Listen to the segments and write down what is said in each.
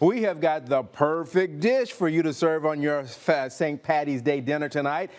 We have got the perfect dish for you to serve on your St. Patty's Day dinner tonight.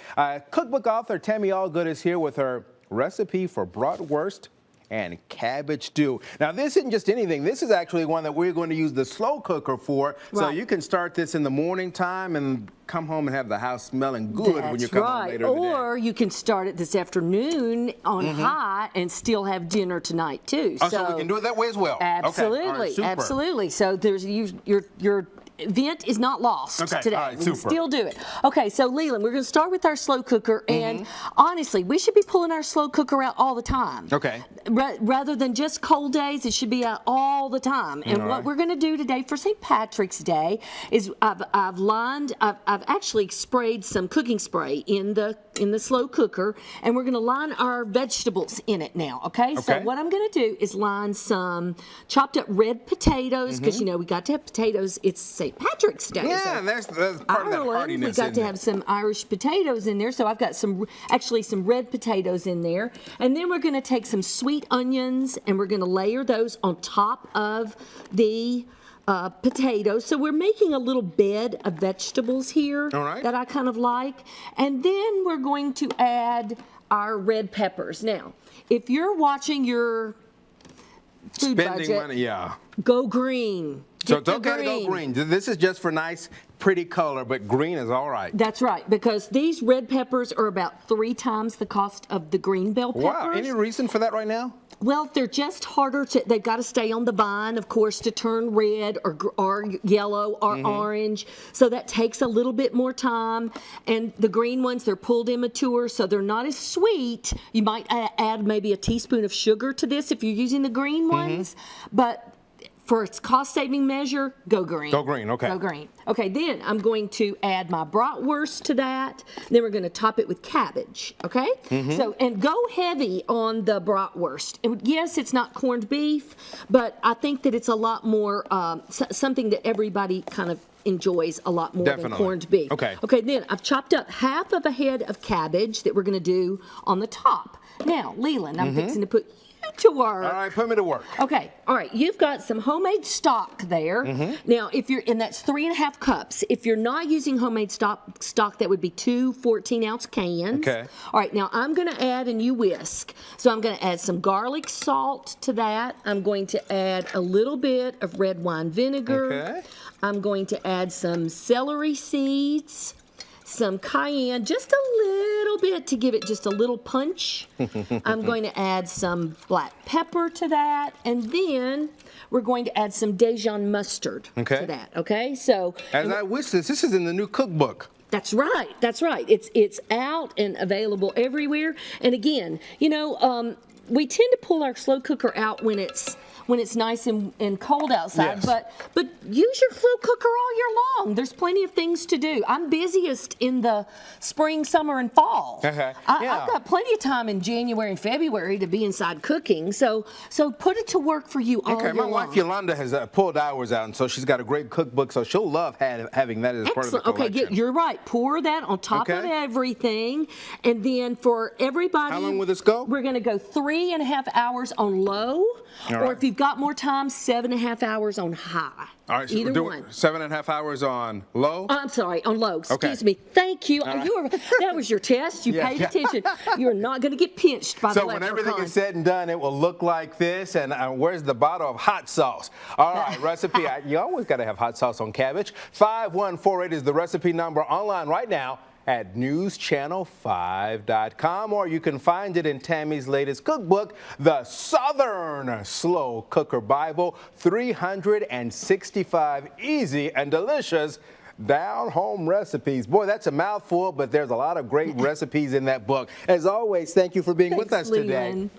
Cookbook author Tammy Algood is here with her recipe for bratwurst and cabbage stew. Now, this isn't just anything. This is actually one that we're going to use the slow cooker for. Right. So you can start this in the morning time and come home and have the house smelling good when you come home later in the day. Or you can start it this afternoon on high and still have dinner tonight too. Oh, so we can do it that way as well. Absolutely, okay. Right, absolutely. So there's your event is not lost today. All right, we can still do it. Okay, so Leland, we're going to start with our slow cooker, and honestly, we should be pulling our slow cooker out all the time. Okay. Rather than just cold days, it should be out all the time. And what we're going to do today for St. Patrick's Day is I've actually sprayed some cooking spray in the slow cooker, and we're going to line our vegetables in it now. Okay. So what I'm going to do is line some chopped up red potatoes, because you know we got to have potatoes. It's St. Patrick's Day. Yeah, so that's part of that heartiness. We got to have some Irish potatoes in there, so I've got some red potatoes in there, and then we're going to take some sweet onions and we're going to layer those on top of the potatoes. So we're making a little bed of vegetables here that I kind of like, and then we're going to add our red peppers. Now, if you're watching your food budget, money, go green. So it's okay to go green. This is just for nice, pretty color, but green is all right. That's right, because these red peppers are about 3 times the cost of the green bell peppers. Wow, any reason for that right now? Well, they're just harder to, they've got to stay on the vine, of course, to turn red or yellow or orange. So that takes a little bit more time. And the green ones, they're pulled immature, so they're not as sweet. You might add maybe a teaspoon of sugar to this if you're using the green ones. But for its cost-saving measure, go green. Go green, okay. Go green. Okay, then I'm going to add my bratwurst to that. Then we're going to top it with cabbage, okay? So, and go heavy on the bratwurst. And yes, it's not corned beef, but I think that it's a lot more, something that everybody kind of enjoys a lot more than corned beef. Okay. Okay, then I've chopped up half of a head of cabbage that we're going to do on the top. Now, Leland, I'm fixing to put you to work. All right, put me to work. Okay, all right, you've got some homemade stock there. Now, if you're, and that's 3½ cups. If you're not using homemade stock, that would be 2 14-ounce cans. Okay. All right, now I'm going to add, and you whisk. So I'm going to add some garlic salt to that. I'm going to add a little bit of red wine vinegar. Okay. I'm going to add some celery seeds, some cayenne, just a little bit to give it just a little punch. I'm going to add some black pepper to that, and then we're going to add some Dijon mustard to that. Okay, so as I wish this is in the new cookbook. That's right. That's right. It's out and available everywhere. And again, you know, we tend to pull our slow cooker out when it's nice and cold outside, but use your slow cooker all year long. There's plenty of things to do. I'm busiest in the spring, summer, and fall. I've got plenty of time in January and February to be inside cooking, so put it to work for you all year long. My wife Yolanda has pulled ours out, and so she's got a great cookbook, so she'll love having that as part of the collection. Okay, you're right. Pour that on top of everything, and then for everybody, how long will this go? We're going to go 3½ hours on low, or if you've got more time, 7½ hours on high. All right, so either one. 7½ hours on low? I'm sorry, on low. Excuse me. Thank you. That was your test. You paid attention. You're not going to get pinched by the leprechaun. So when everything is said and done, it will look like this. And where's the bottle of hot sauce? All right, recipe. You always got to have hot sauce on cabbage. 5148 is the recipe number online right now at newschannel5.com, or you can find it in Tammy's latest cookbook, The Southern Slow Cooker Bible, 365 easy and delicious down-home recipes. Boy, that's a mouthful, but there's a lot of great recipes in that book. As always, thank you for being with us today. Leland.